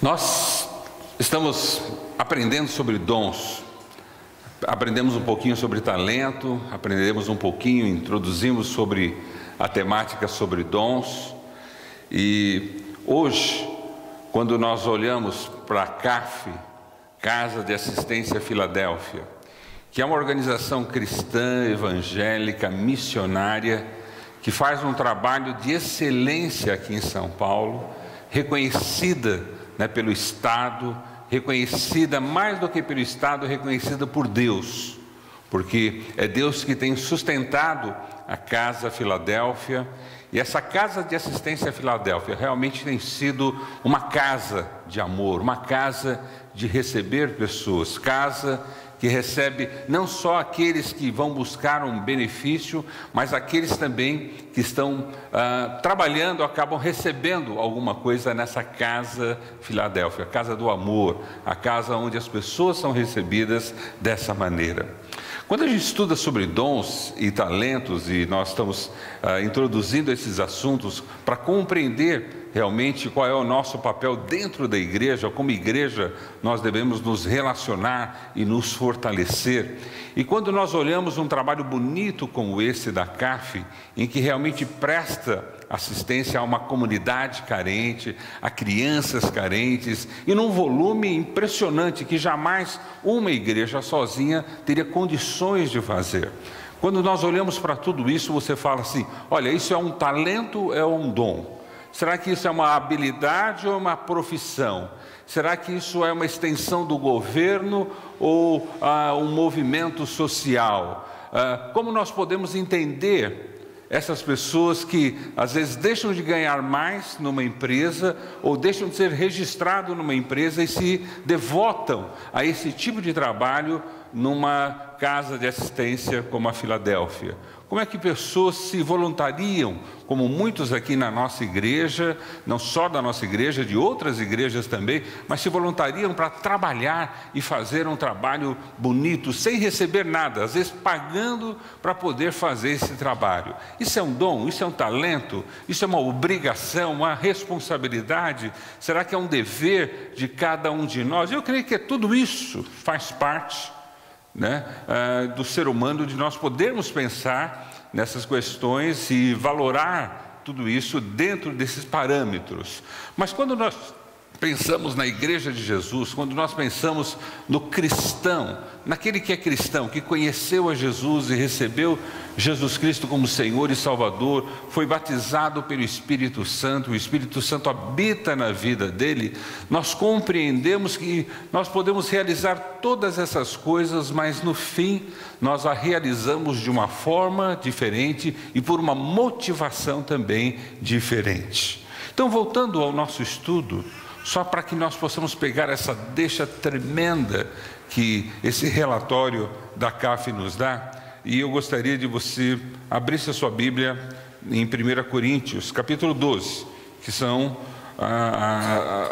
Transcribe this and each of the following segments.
Nós estamos aprendendo sobre dons, aprendemos um pouquinho sobre talento, aprendemos um pouquinho, introduzimos sobre a temática sobre dons. E hoje, quando nós olhamos para a CAF, Casa de Assistência Filadélfia, que é uma organização cristã, evangélica, missionária, que faz um trabalho de excelência aqui em São Paulo, reconhecida pelo Estado, reconhecida mais do que pelo Estado, reconhecida por Deus, porque é Deus que tem sustentado a Casa Filadélfia. E essa Casa de Assistência Filadélfia realmente tem sido uma casa de amor, uma casa de receber pessoas, casa que recebe não só aqueles que vão buscar um benefício, mas aqueles também que estão trabalhando, acabam recebendo alguma coisa nessa Casa Filadélfia, a casa do amor, a casa onde as pessoas são recebidas dessa maneira. Quando a gente estuda sobre dons e talentos, e nós estamos introduzindo esses assuntos para compreender realmente qual é o nosso papel dentro da igreja, como igreja nós devemos nos relacionar e nos fortalecer. E quando nós olhamos um trabalho bonito como esse da CAF, em que realmente presta assistência a uma comunidade carente, a crianças carentes, e num volume impressionante que jamais uma igreja sozinha teria condições de fazer. Quando nós olhamos para tudo isso, você fala assim: olha, isso é um talento, é um dom? Será que isso é uma habilidade ou uma profissão? Será que isso é uma extensão do governo ou um movimento social? Como nós podemos entender essas pessoas que às vezes deixam de ganhar mais numa empresa ou deixam de ser registrados numa empresa e se devotam a esse tipo de trabalho numa casa de assistência como a Filadélfia? Como é que pessoas se voluntariam, como muitos aqui na nossa igreja, não só da nossa igreja, de outras igrejas também, mas se voluntariam para trabalhar e fazer um trabalho bonito, sem receber nada, às vezes pagando para poder fazer esse trabalho? Isso é um dom? Isso é um talento? Isso é uma obrigação, uma responsabilidade? Será que é um dever de cada um de nós? Eu creio que tudo isso faz parte do ser humano, de nós podermos pensar nessas questões e valorar tudo isso dentro desses parâmetros. Mas quando nós pensamos na igreja de Jesus, quando nós pensamos no cristão, naquele que é cristão, que conheceu a Jesus e recebeu Jesus Cristo como Senhor e Salvador, foi batizado pelo Espírito Santo, o Espírito Santo habita na vida dele, nós compreendemos que nós podemos realizar todas essas coisas, mas no fim nós a realizamos de uma forma diferente e por uma motivação também diferente. Então, voltando ao nosso estudo, só para que nós possamos pegar essa deixa tremenda que esse relatório da CAF nos dá, e eu gostaria de você abrir a sua Bíblia em 1 Coríntios, capítulo 12, que são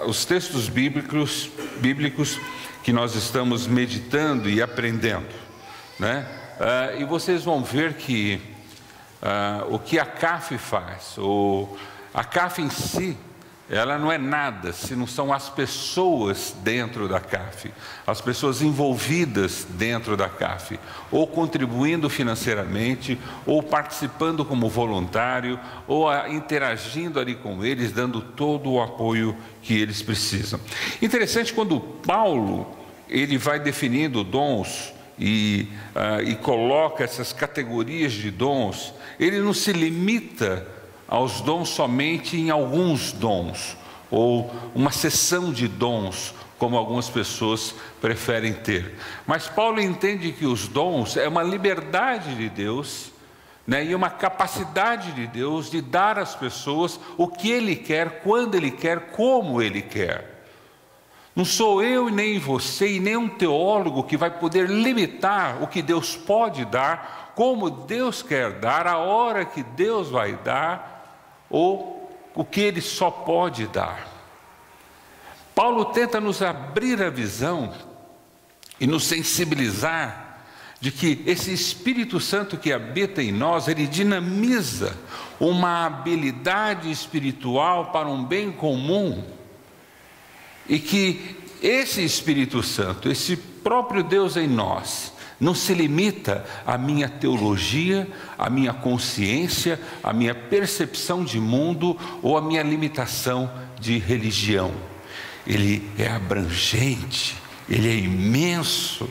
os textos bíblicos que nós estamos meditando e aprendendo, e vocês vão ver que o que a CAF faz, a CAF em si, ela não é nada se não são as pessoas dentro da CAF, as pessoas envolvidas dentro da CAF, ou contribuindo financeiramente, ou participando como voluntário, ou interagindo ali com eles, dando todo o apoio que eles precisam. Interessante, quando Paulo ele vai definindo dons e coloca essas categorias de dons, ele não se limita aos dons somente em alguns dons, ou uma seção de dons, como algumas pessoas preferem ter. Mas Paulo entende que os dons é uma liberdade de Deus, e uma capacidade de Deus de dar às pessoas o que Ele quer, quando Ele quer, como Ele quer. Não sou eu, nem você, e nem um teólogo que vai poder limitar o que Deus pode dar, como Deus quer dar, a hora que Deus vai dar, ou o que Ele só pode dar. Paulo tenta nos abrir a visão e nos sensibilizar de que esse Espírito Santo que habita em nós, ele dinamiza uma habilidade espiritual para um bem comum, E que esse Espírito Santo, esse próprio Deus em nós, não se limita à minha teologia, à minha consciência, à minha percepção de mundo ou à minha limitação de religião. Ele é abrangente, ele é imenso.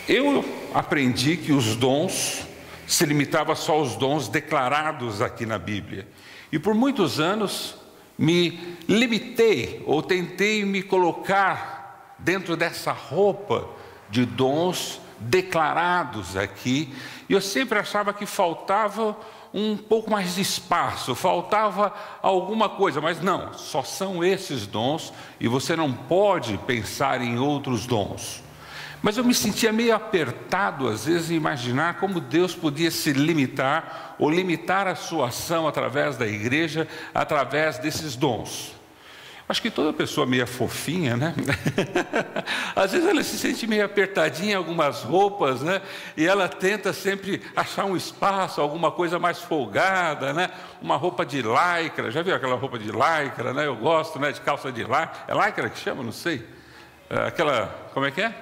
Eu aprendi que os dons se limitavam só aos dons declarados aqui na Bíblia. E por muitos anos me limitei ou tentei me colocar dentro dessa roupa de dons declarados aqui, e eu sempre achava que faltava um pouco mais de espaço, faltava alguma coisa, mas não, só são esses dons e você não pode pensar em outros dons. Mas eu me sentia meio apertado às vezes em imaginar como Deus podia se limitar ou limitar a sua ação através da igreja, através desses dons. Acho que toda pessoa meio fofinha, né? Às vezes ela se sente meio apertadinha em algumas roupas, né? E ela tenta sempre achar um espaço, alguma coisa mais folgada, né? Uma roupa de lycra, já viu aquela roupa de lycra, né? Eu gosto, né? De calça de lycra, é lycra que chama? Não sei. Aquela, como é que é?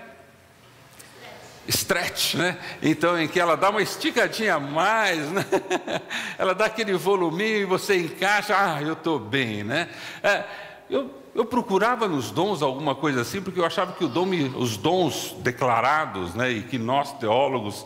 Stretch, né? Então, em que ela dá uma esticadinha a mais, né? Ela dá aquele voluminho e você encaixa, eu estou bem, né? Eu procurava nos dons alguma coisa assim, porque eu achava que os dons declarados, né, e que nós teólogos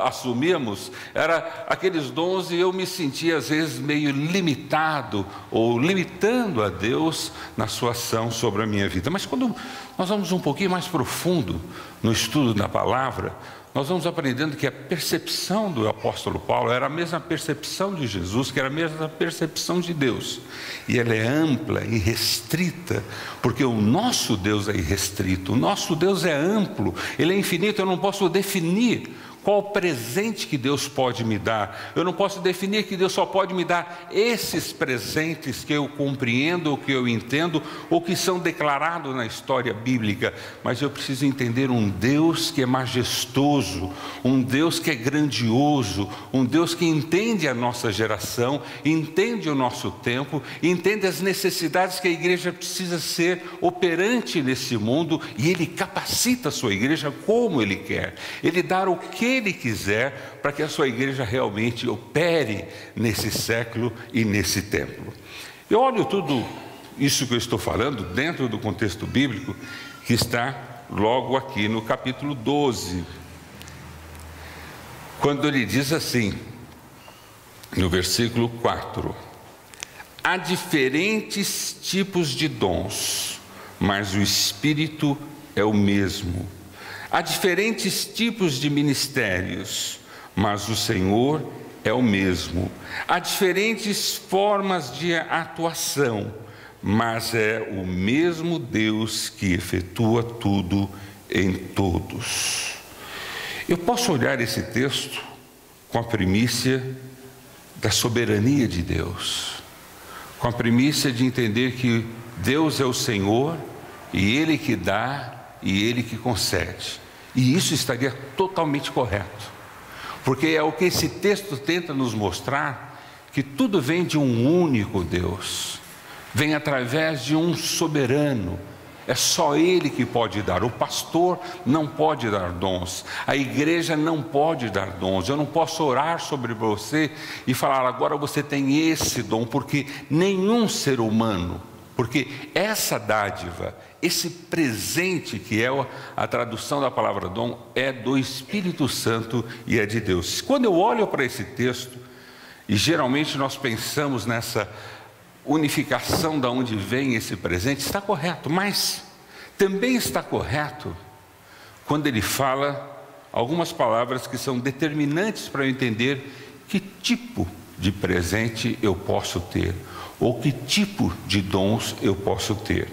assumíamos, eram aqueles dons, e eu me sentia às vezes meio limitado, ou limitando a Deus na sua ação sobre a minha vida. Mas quando nós vamos um pouquinho mais profundo no estudo da palavra, nós vamos aprendendo que a percepção do apóstolo Paulo era a mesma percepção de Jesus, que era a mesma percepção de Deus. E ela é ampla e restrita, porque o nosso Deus é irrestrito, o nosso Deus é amplo, ele é infinito. Eu não posso definir qual presente que Deus pode me dar. Eu não posso definir que Deus só pode me dar esses presentes que eu compreendo, ou que eu entendo, ou que são declarados na história bíblica. Mas eu preciso entender um Deus que é majestoso, um Deus que é grandioso, um Deus que entende a nossa geração, entende o nosso tempo, entende as necessidades que a igreja precisa ser operante nesse mundo, e Ele capacita a sua igreja como Ele quer. Ele dá o que Ele quiser para que a sua igreja realmente opere nesse século e nesse tempo. Eu olho tudo isso que eu estou falando dentro do contexto bíblico que está logo aqui no capítulo 12, quando ele diz assim, no versículo 4: há diferentes tipos de dons, mas o Espírito é o mesmo. Há diferentes tipos de ministérios, mas o Senhor é o mesmo. Há diferentes formas de atuação, mas é o mesmo Deus que efetua tudo em todos. Eu posso olhar esse texto com a primícia da soberania de Deus, com a primícia de entender que Deus é o Senhor, e Ele que dá, e Ele que concede. E isso estaria totalmente correto, porque é o que esse texto tenta nos mostrar, que tudo vem de um único Deus, vem através de um soberano. É só Ele que pode dar. O pastor não pode dar dons, a igreja não pode dar dons. Eu não posso orar sobre você e falar, agora você tem esse dom, porque nenhum ser humano, porque essa dádiva, esse presente que é a tradução da palavra dom, é do Espírito Santo e é de Deus. Quando eu olho para esse texto, e geralmente nós pensamos nessa unificação da onde vem esse presente, está correto, mas também está correto quando ele fala algumas palavras que são determinantes para eu entender que tipo de presente eu posso ter, ou que tipo de dons eu posso ter.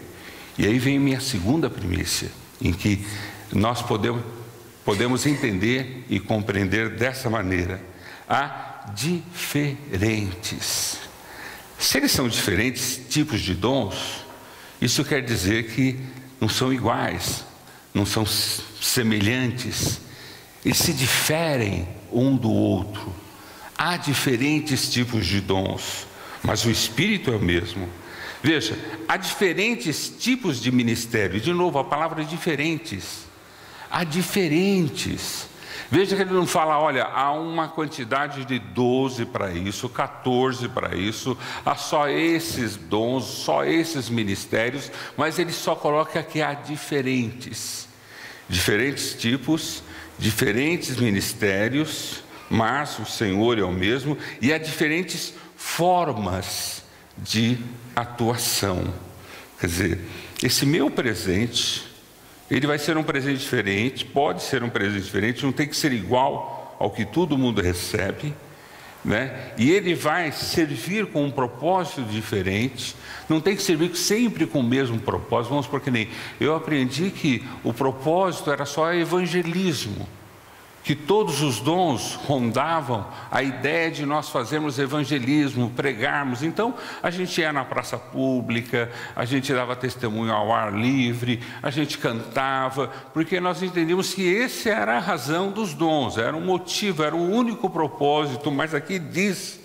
E aí vem minha segunda primícia, em que nós podemos entender e compreender dessa maneira: há diferentes. Se eles são diferentes tipos de dons, isso quer dizer que não são iguais, não são semelhantes, eles se diferem um do outro. Há diferentes tipos de dons, mas o Espírito é o mesmo. Veja, há diferentes tipos de ministério. De novo, a palavra é diferentes. Há diferentes. Veja que ele não fala, olha, há uma quantidade de 12 para isso, 14 para isso, há só esses dons, só esses ministérios, mas ele só coloca que há diferentes. Diferentes tipos, diferentes ministérios, mas o Senhor é o mesmo, e há diferentes formas de atuação. Quer dizer, esse meu presente, ele vai ser um presente diferente, pode ser um presente diferente, não tem que ser igual ao que todo mundo recebe, né? E ele vai servir com um propósito diferente, não tem que servir sempre com o mesmo propósito. Vamos por que nem eu aprendi que o propósito era só evangelismo, que todos os dons rondavam a ideia de nós fazermos evangelismo, pregarmos. Então, a gente ia na praça pública, a gente dava testemunho ao ar livre, a gente cantava, porque nós entendíamos que essa era a razão dos dons, era um motivo, era o único propósito. Mas aqui diz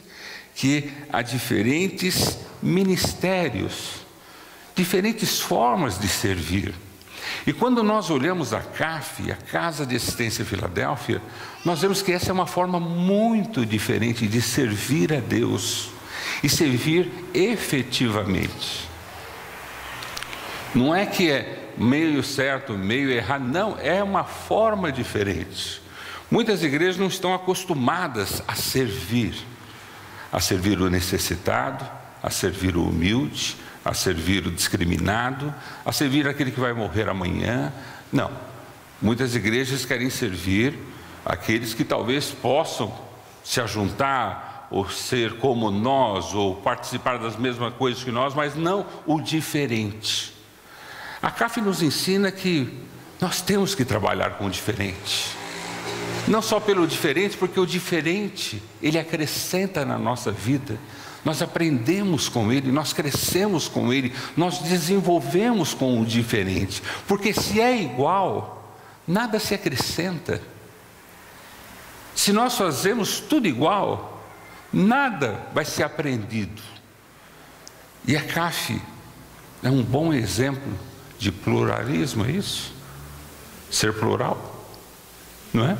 que há diferentes ministérios, diferentes formas de servir. E quando nós olhamos a CAF, a Casa de Assistência Filadélfia, nós vemos que essa é uma forma muito diferente de servir a Deus e servir efetivamente. Não é que é meio certo, meio errado, não, é uma forma diferente. Muitas igrejas não estão acostumadas a servir o necessitado, a servir o humilde, a servir o discriminado, a servir aquele que vai morrer amanhã. Não, muitas igrejas querem servir aqueles que talvez possam se ajuntar ou ser como nós, ou participar das mesmas coisas que nós, mas não o diferente. A CAF nos ensina que nós temos que trabalhar com o diferente, não só pelo diferente, porque o diferente, ele acrescenta na nossa vida. Nós aprendemos com ele, nós crescemos com ele, nós desenvolvemos com o diferente. Porque se é igual, nada se acrescenta. Se nós fazemos tudo igual, nada vai ser aprendido. E a CAF é um bom exemplo de pluralismo, é isso? Ser plural, não é?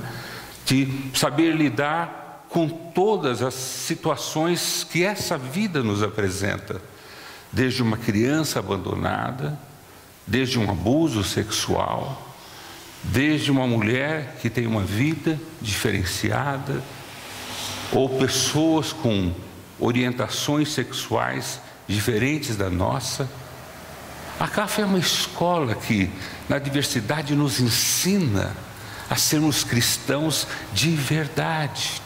De saber lidar com todas as situações que essa vida nos apresenta, desde uma criança abandonada, desde um abuso sexual, desde uma mulher que tem uma vida diferenciada, ou pessoas com orientações sexuais diferentes da nossa. A CAF é uma escola que, na diversidade, nos ensina a sermos cristãos de verdade.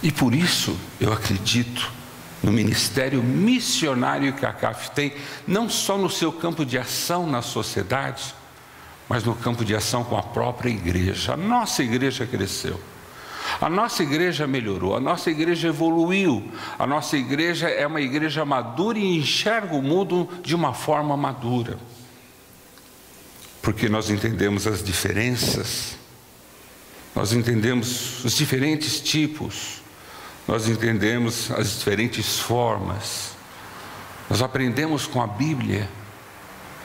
E por isso eu acredito no ministério missionário que a CAF tem, não só no seu campo de ação na sociedade, mas no campo de ação com a própria igreja. A nossa igreja cresceu, a nossa igreja melhorou, a nossa igreja evoluiu, a nossa igreja é uma igreja madura e enxerga o mundo de uma forma madura, porque nós entendemos as diferenças, nós entendemos os diferentes tipos, nós entendemos as diferentes formas, nós aprendemos com a Bíblia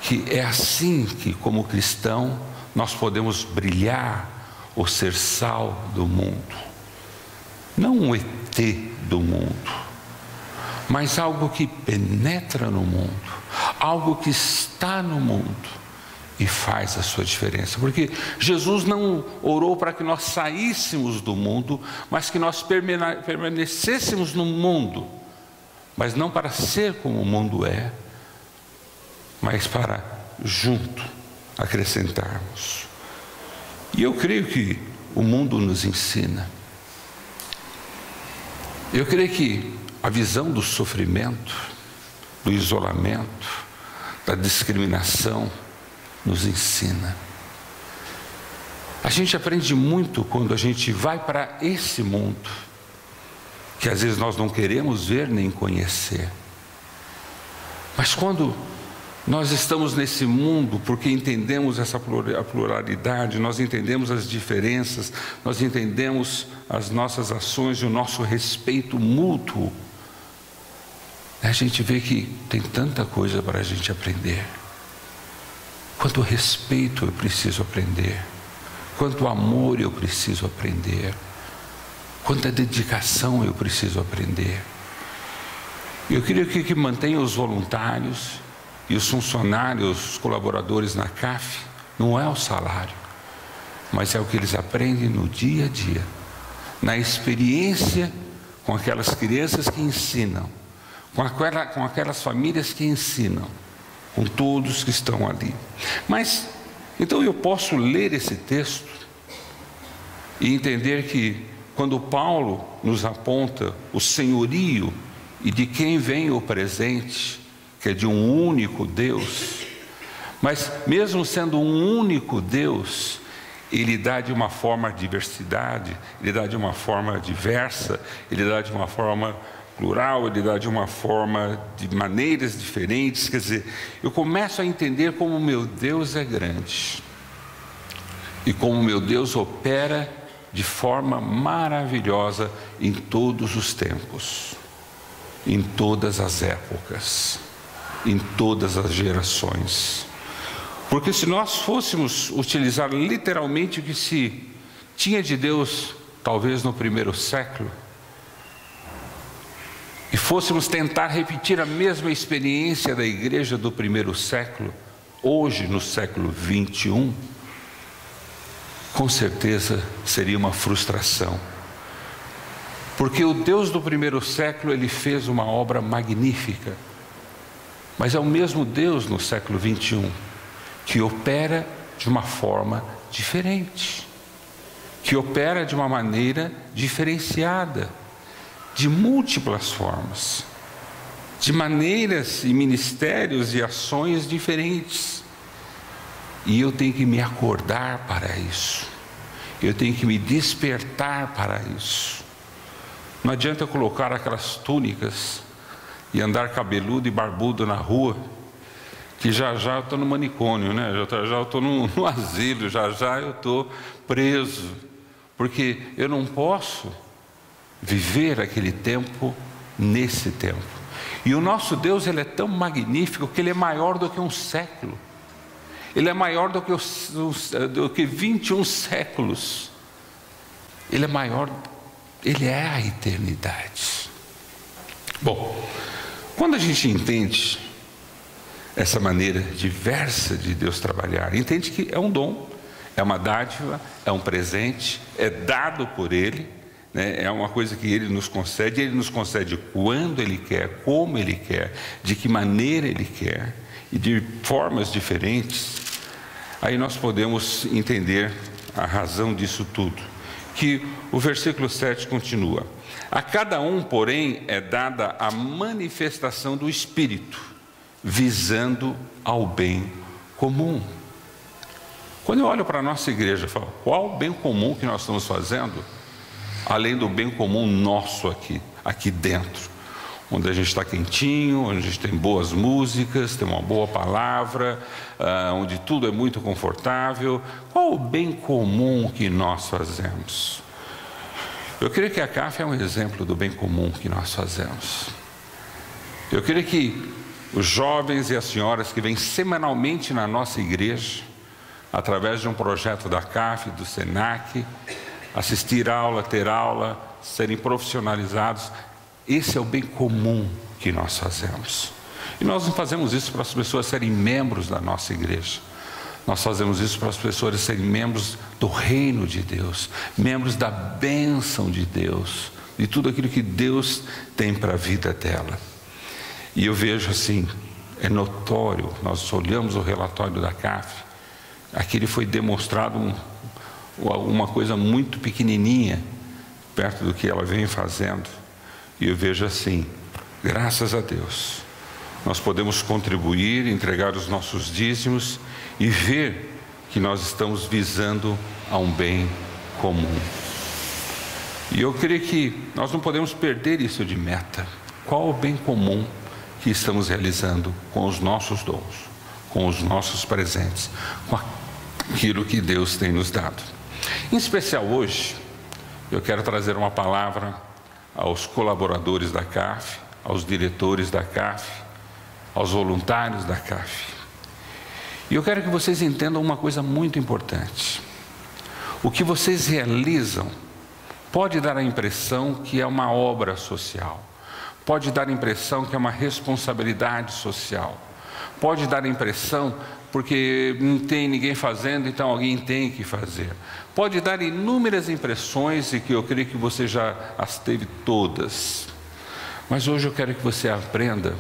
que é assim que, como cristão, nós podemos brilhar ou ser sal do mundo. Não um ET do mundo, mas algo que penetra no mundo, algo que está no mundo e faz a sua diferença. Porque Jesus não orou para que nós saíssemos do mundo, mas que nós permanecêssemos no mundo, mas não para ser como o mundo é, mas para junto acrescentarmos. E eu creio que o mundo nos ensina. Eu creio que a visão do sofrimento, do isolamento, da discriminação nos ensina. A gente aprende muito quando a gente vai para esse mundo, que às vezes nós não queremos ver nem conhecer. Mas quando nós estamos nesse mundo, porque entendemos essa pluralidade, nós entendemos as diferenças, nós entendemos as nossas ações e o nosso respeito mútuo, a gente vê que tem tanta coisa para a gente aprender. Quanto respeito eu preciso aprender, quanto amor eu preciso aprender, quanta dedicação eu preciso aprender. Eu queria que mantenha os voluntários e os funcionários, os colaboradores na CAF, não é o salário, mas é o que eles aprendem no dia a dia, na experiência com aquelas crianças que ensinam, com aquelas famílias que ensinam, com todos que estão ali. Mas, então eu posso ler esse texto e entender que quando Paulo nos aponta o senhorio e de quem vem o presente, que é de um único Deus, mas mesmo sendo um único Deus, Ele dá de uma forma diversidade, Ele dá de uma forma diversa, Ele dá de uma forma plural, Ele dá de uma forma, de maneiras diferentes. Quer dizer, eu começo a entender como o meu Deus é grande e como o meu Deus opera de forma maravilhosa em todos os tempos, em todas as épocas, em todas as gerações. Porque se nós fôssemos utilizar literalmente o que se tinha de Deus, talvez no primeiro século, e fôssemos tentar repetir a mesma experiência da igreja do primeiro século, hoje no século 21, com certeza seria uma frustração. Porque o Deus do primeiro século, Ele fez uma obra magnífica, mas é o mesmo Deus no século 21, que opera de uma forma diferente, que opera de uma maneira diferenciada, de múltiplas formas, de maneiras e ministérios e ações diferentes. E eu tenho que me acordar para isso, eu tenho que me despertar para isso. Não adianta eu colocar aquelas túnicas e andar cabeludo e barbudo na rua, que já eu estou no manicômio, né? Já eu estou no asilo, já eu estou preso, porque eu não posso viver aquele tempo nesse tempo. E o nosso Deus, Ele é tão magnífico que Ele é maior do que um século, Ele é maior do que 21 séculos, Ele é maior, Ele é a eternidade. Bom, quando a gente entende essa maneira diversa de Deus trabalhar, entende que é um dom, é uma dádiva, é um presente, é dado por Ele, né? É uma coisa que Ele nos concede quando Ele quer, como Ele quer, de que maneira Ele quer e de formas diferentes. Aí nós podemos entender a razão disso tudo, que o versículo 7 continua: a cada um, porém, é dada a manifestação do Espírito, visando ao bem comum. Quando eu olho para a nossa igreja, eu falo, qual o bem comum que nós estamos fazendo, além do bem comum nosso aqui dentro, onde a gente está quentinho, onde a gente tem boas músicas, tem uma boa palavra, onde tudo é muito confortável. Qual o bem comum que nós fazemos? Eu creio que a CAF é um exemplo do bem comum que nós fazemos. Eu creio que os jovens e as senhoras que vêm semanalmente na nossa igreja, através de um projeto da CAF, do SENAC, assistir aula, ter aula, serem profissionalizados, esse é o bem comum que nós fazemos. E nós não fazemos isso para as pessoas serem membros da nossa igreja. Nós fazemos isso para as pessoas serem membros do reino de Deus, membros da bênção de Deus, de tudo aquilo que Deus tem para a vida dela. E eu vejo assim, é notório, nós olhamos o relatório da CAF, aqui ele foi demonstrado uma coisa muito pequenininha, perto do que ela vem fazendo. E eu vejo assim, graças a Deus, nós podemos contribuir, entregar os nossos dízimos e ver que nós estamos visando a um bem comum. E eu creio que nós não podemos perder isso de meta. Qual o bem comum que estamos realizando com os nossos dons, com os nossos presentes, com aquilo que Deus tem nos dado? Em especial hoje, eu quero trazer uma palavra aos colaboradores da CAF aos diretores da CAF, aos voluntários da CAF. E eu quero que vocês entendam uma coisa muito importante. O que vocês realizam pode dar a impressão que é uma obra social, pode dar a impressão que é uma responsabilidade social, pode dar a impressão porque não tem ninguém fazendo, então alguém tem que fazer. Pode dar inúmeras impressões e que eu creio que você já as teve todas. Mas hoje eu quero que você aprenda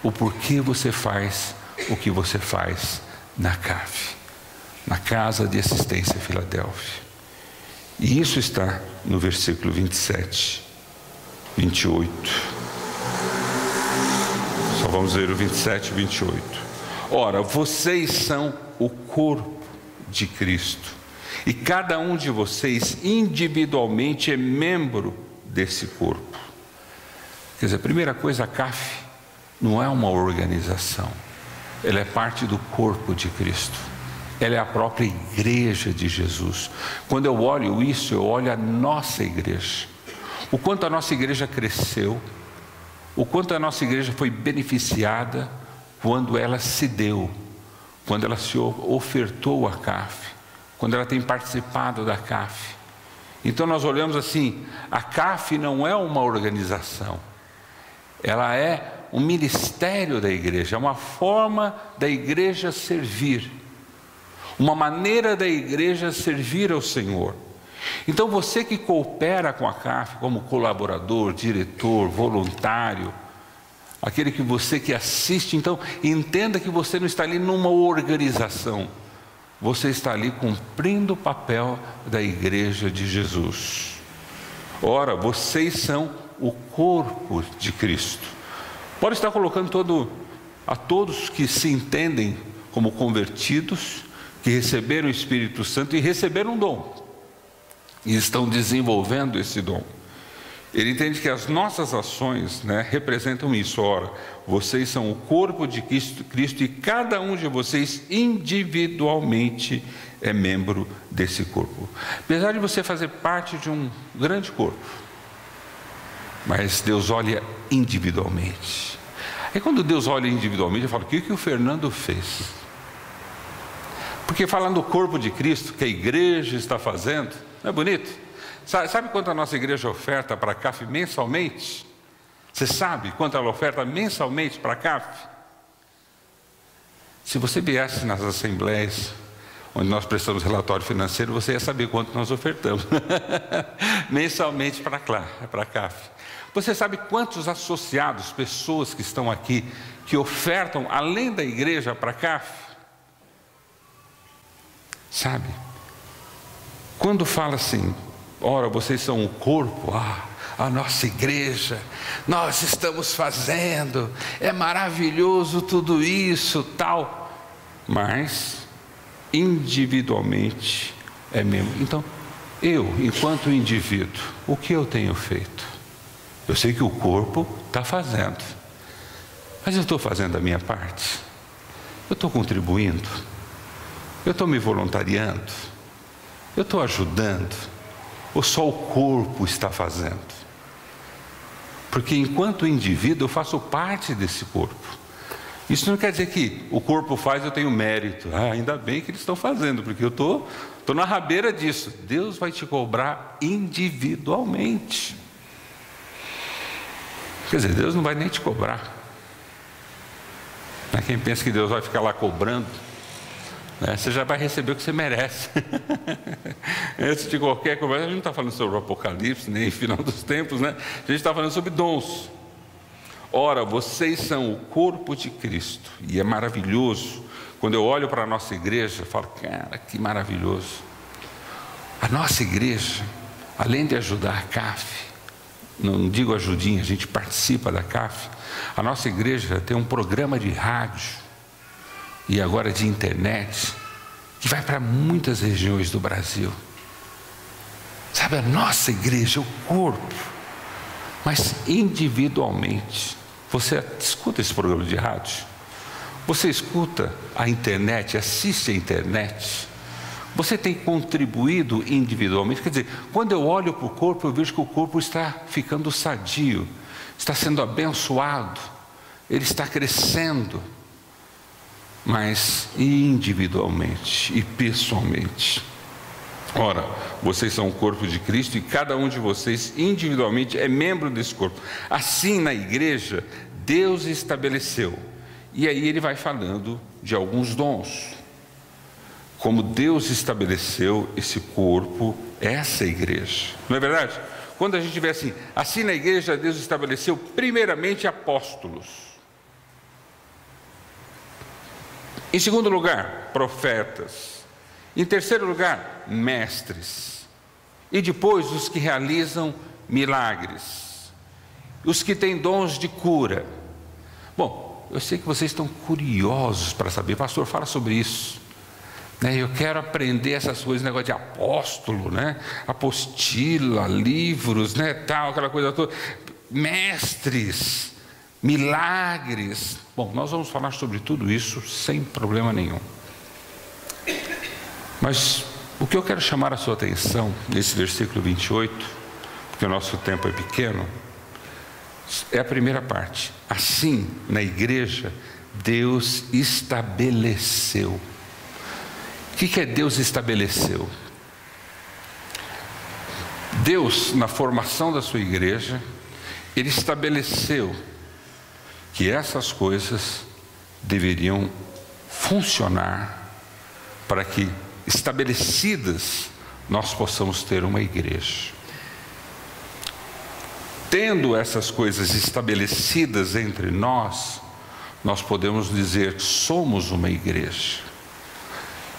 o porquê você faz o que você faz na CAF, na Casa de Assistência Filadélfia. E isso está no versículo 27, 28. Só vamos ver o 27 e 28. Ora, vocês são o corpo de Cristo, e cada um de vocês individualmente é membro desse corpo. Quer dizer, a primeira coisa, a CAF não é uma organização, ela é parte do corpo de Cristo, ela é a própria igreja de Jesus. Quando eu olho isso, eu olho a nossa igreja, o quanto a nossa igreja cresceu, o quanto a nossa igreja foi beneficiada quando ela se deu, quando ela se ofertou à CAF, quando ela tem participado da CAF. Então nós olhamos assim, a CAF não é uma organização, ela é um ministério da igreja, é uma forma da igreja servir, uma maneira da igreja servir ao Senhor. Então você que coopera com a CAF como colaborador, diretor, voluntário, aquele que você que assiste, então entenda que você não está ali numa organização, você está ali cumprindo o papel da igreja de Jesus. Ora, vocês são o corpo de Cristo. Pode estar colocando a todos que se entendem como convertidos, que receberam o Espírito Santo e receberam um dom, e estão desenvolvendo esse dom. Ele entende que as nossas ações, representam isso. Ora, vocês são o corpo de Cristo e cada um de vocês individualmente é membro desse corpo. Apesar de você fazer parte de um grande corpo, mas Deus olha individualmente. E quando Deus olha individualmente, eu falo, o que o Fernando fez? Porque falando do corpo de Cristo, que a igreja está fazendo, não é bonito? Sabe quanto a nossa igreja oferta para a CAF mensalmente? Você sabe quanto ela oferta mensalmente para a CAF? Se você viesse nas assembleias, onde nós prestamos relatório financeiro, você ia saber quanto nós ofertamos mensalmente para a CAF. Você sabe quantos associados, pessoas que estão aqui, que ofertam além da igreja para a CAF? Sabe? Quando fala assim, ora, vocês são o corpo, a nossa igreja, nós estamos fazendo, é maravilhoso tudo isso, tal, mas individualmente é mesmo. Então, eu, enquanto indivíduo, o que eu tenho feito? Eu sei que o corpo está fazendo, mas eu estou fazendo a minha parte, eu estou contribuindo, eu estou me voluntariando, eu estou ajudando, ou só o corpo está fazendo? Porque enquanto indivíduo eu faço parte desse corpo. Isso não quer dizer que o corpo faz, eu tenho mérito. Ainda bem que eles estão fazendo, porque eu estou na rabeira disso. Deus vai te cobrar individualmente. Quer dizer, Deus não vai nem te cobrar. Quem pensa que Deus vai ficar lá cobrando, você já vai receber o que você merece. Antes de qualquer conversa, a gente não está falando sobre o Apocalipse, nem final dos tempos, A gente está falando sobre dons. Ora, vocês são o corpo de Cristo, e é maravilhoso. Quando eu olho para a nossa igreja, eu falo, cara, que maravilhoso. A nossa igreja, além de ajudar a CAF, não digo ajudinha, a gente participa da CAF, a nossa igreja tem um programa de rádio, e agora de internet, que vai para muitas regiões do Brasil. Sabe, a nossa igreja, o corpo, mas individualmente. Você escuta esse programa de rádio? Você escuta a internet, assiste a internet? Você tem contribuído individualmente? Quer dizer, quando eu olho para o corpo, eu vejo que o corpo está ficando sadio, está sendo abençoado, ele está crescendo, mas individualmente e pessoalmente. Ora, vocês são o corpo de Cristo e cada um de vocês individualmente é membro desse corpo. Assim, na igreja, Deus estabeleceu. E aí ele vai falando de alguns dons. Como Deus estabeleceu esse corpo, essa igreja. Não é verdade? Quando a gente vê assim na igreja Deus estabeleceu primeiramente apóstolos. Em segundo lugar, profetas. Em terceiro lugar, mestres. E depois os que realizam milagres. Os que têm dons de cura. Bom, eu sei que vocês estão curiosos para saber. Pastor, fala sobre isso. Eu quero aprender essas coisas, negócio de apóstolo, apostila, livros, tal, aquela coisa toda. Mestres, milagres. Bom, nós vamos falar sobre tudo isso sem problema nenhum. Mas o que eu quero chamar a sua atenção nesse versículo 28, porque o nosso tempo é pequeno, é a primeira parte. Assim, na igreja, Deus estabeleceu. O que é Deus estabeleceu? Deus, na formação da sua igreja, Ele estabeleceu que essas coisas deveriam funcionar para que, estabelecidas, nós possamos ter uma igreja. Tendo essas coisas estabelecidas entre nós, nós podemos dizer que somos uma igreja.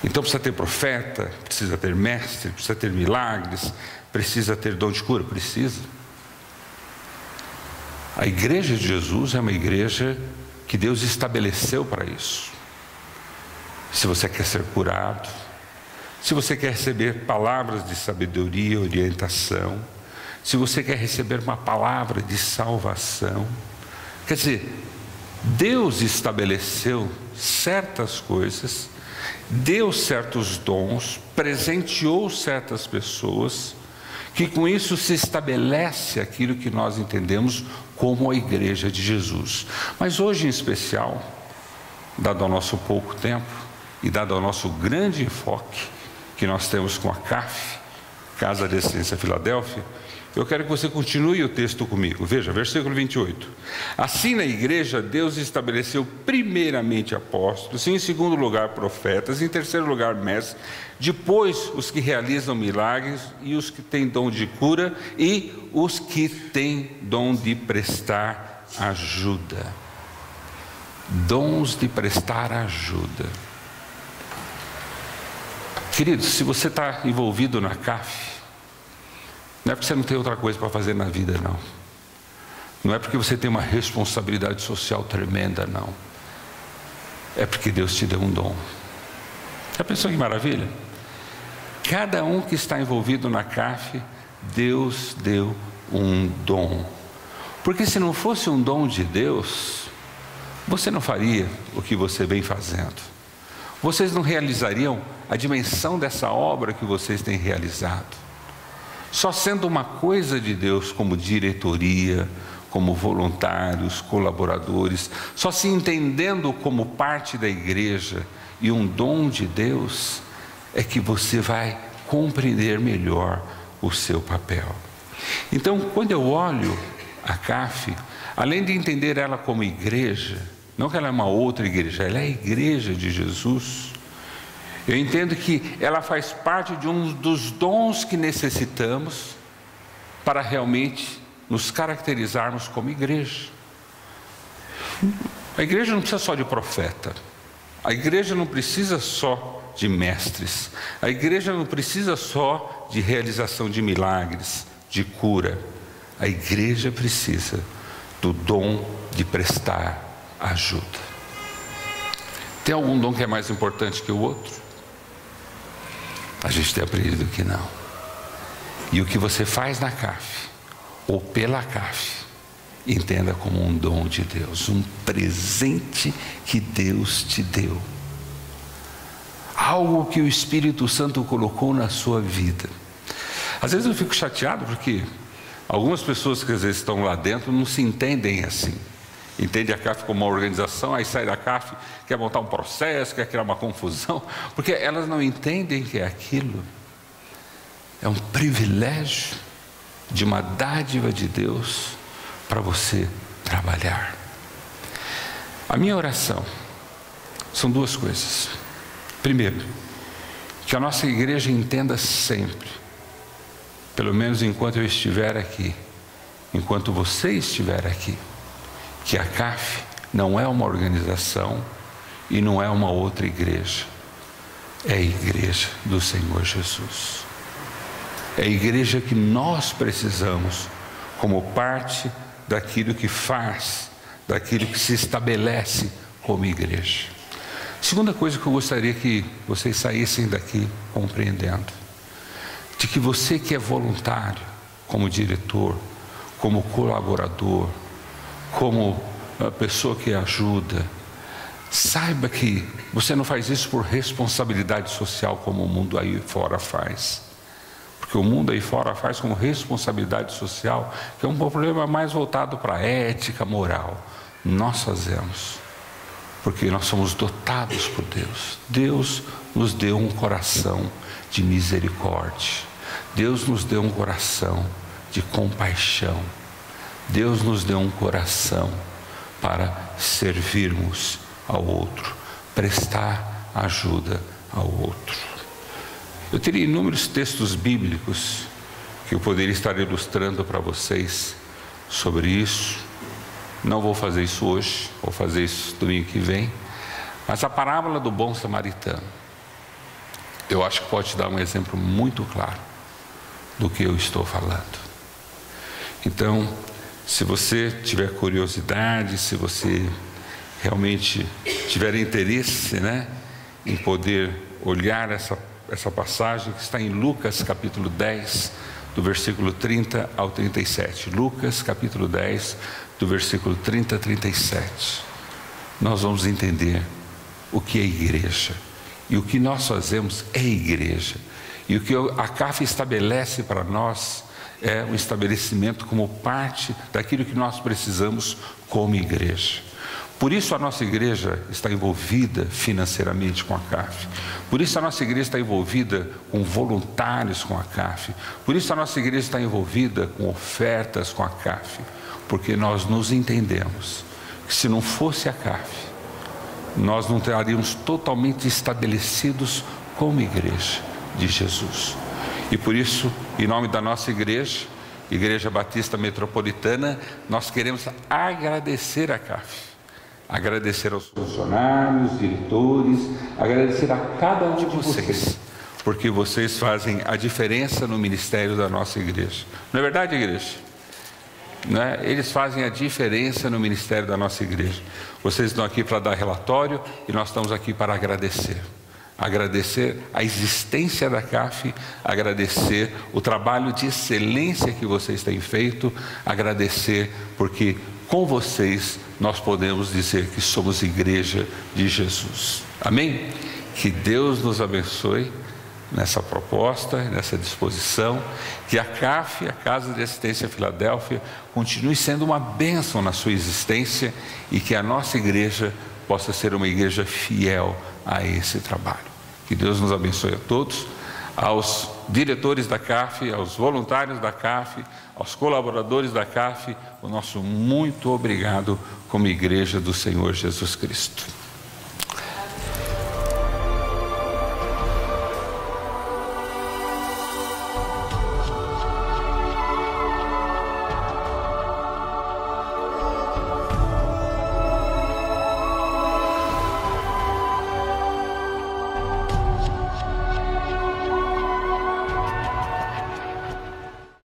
Então precisa ter profeta, precisa ter mestre, precisa ter milagres, precisa ter dom de cura, precisa. A igreja de Jesus é uma igreja que Deus estabeleceu para isso. Se você quer ser curado, se você quer receber palavras de sabedoria, orientação, se você quer receber uma palavra de salvação, quer dizer, Deus estabeleceu certas coisas, deu certos dons, presenteou certas pessoas, que com isso se estabelece aquilo que nós entendemos como a igreja de Jesus. Mas hoje em especial, dado ao nosso pouco tempo e dado ao nosso grande enfoque que nós temos com a CAF, Casa de Excelência Filadélfia, eu quero que você continue o texto comigo. Veja, versículo 28. Assim na igreja, Deus estabeleceu primeiramente apóstolos, em segundo lugar profetas, em terceiro lugar mestres, depois os que realizam milagres e os que têm dom de cura e os que têm dom de prestar ajuda. Dons de prestar ajuda. Queridos, se você está envolvido na CAF, não é porque você não tem outra coisa para fazer na vida, não. Não é porque você tem uma responsabilidade social tremenda, não. É porque Deus te deu um dom. Já pensou que maravilha? Cada um que está envolvido na CAF, Deus deu um dom. Porque se não fosse um dom de Deus, você não faria o que você vem fazendo. Vocês não realizariam a dimensão dessa obra que vocês têm realizado. Só sendo uma coisa de Deus, como diretoria, como voluntários, colaboradores, só se entendendo como parte da igreja e um dom de Deus, é que você vai compreender melhor o seu papel. Então, quando eu olho a CAF, além de entender ela como igreja, não que ela é uma outra igreja, ela é a igreja de Jesus. Eu entendo que ela faz parte de um dos dons que necessitamos para realmente nos caracterizarmos como igreja. A igreja não precisa só de profeta, a igreja não precisa só de mestres, a igreja não precisa só de realização de milagres, de cura. A igreja precisa do dom de prestar ajuda. Tem algum dom que é mais importante que o outro? A gente tem aprendido que não. E o que você faz na CAF, ou pela CAF, entenda como um dom de Deus, um presente que Deus te deu. algo que o Espírito Santo colocou na sua vida. Às vezes eu fico chateado porque algumas pessoas que às vezes estão lá dentro não se entendem assim. Entende a CAF como uma organização, aí sai da CAF, quer montar um processo, quer criar uma confusão, porque elas não entendem que é aquilo. É um privilégio de uma dádiva de Deus para você trabalhar. A minha oração são duas coisas. Primeiro, que a nossa igreja entenda sempre, pelo menos enquanto eu estiver aqui, enquanto você estiver aqui, que a CAF não é uma organização e não é uma outra igreja. É a igreja do Senhor Jesus. É a igreja que nós precisamos como parte daquilo que faz, daquilo que se estabelece como igreja. Segunda coisa que eu gostaria que vocês saíssem daqui compreendendo, de que você que é voluntário, como diretor, como colaborador, como a pessoa que ajuda, saiba que você não faz isso por responsabilidade social como o mundo aí fora faz. Porque o mundo aí fora faz com responsabilidade social, que é um problema mais voltado para a ética, moral. Nós fazemos porque nós somos dotados por Deus. Deus nos deu um coração de misericórdia. Deus nos deu um coração de compaixão. Deus nos deu um coração para servirmos ao outro, prestar ajuda ao outro. Eu teria inúmeros textos bíblicos que eu poderia estar ilustrando para vocês sobre isso. Não vou fazer isso hoje, vou fazer isso domingo que vem. Mas a parábola do bom samaritano, eu acho que pode te dar um exemplo muito claro do que eu estou falando. Então, se você tiver curiosidade, se você realmente tiver interesse, em poder olhar essa passagem que está em Lucas capítulo 10, do versículo 30 ao 37. Lucas capítulo 10, do versículo 30 a 37. Nós vamos entender o que é igreja. E o que nós fazemos é igreja. E o que a CAF estabelece para nós é um estabelecimento como parte daquilo que nós precisamos como igreja. Por isso a nossa igreja está envolvida financeiramente com a CAF. Por isso a nossa igreja está envolvida com voluntários com a CAF. Por isso a nossa igreja está envolvida com ofertas com a CAF. Porque nós nos entendemos que se não fosse a CAF, nós não estaríamos totalmente estabelecidos como igreja de Jesus. E por isso, em nome da nossa igreja, Igreja Batista Metropolitana, nós queremos agradecer a CAF. Agradecer aos funcionários, diretores, agradecer a cada um de vocês, porque vocês fazem a diferença no ministério da nossa igreja. Não é verdade, igreja? Eles fazem a diferença no ministério da nossa igreja. Vocês estão aqui para dar relatório e nós estamos aqui para agradecer. Agradecer a existência da CAF, agradecer o trabalho de excelência que vocês têm feito, agradecer porque com vocês nós podemos dizer que somos igreja de Jesus. Amém? Que Deus nos abençoe nessa proposta, nessa disposição, que a CAF, a Casa de Assistência Filadélfia, continue sendo uma bênção na sua existência e que a nossa igreja possa ser uma igreja fiel a esse trabalho. Que Deus nos abençoe a todos, aos diretores da CAF, aos voluntários da CAF, aos colaboradores da CAF, o nosso muito obrigado como igreja do Senhor Jesus Cristo.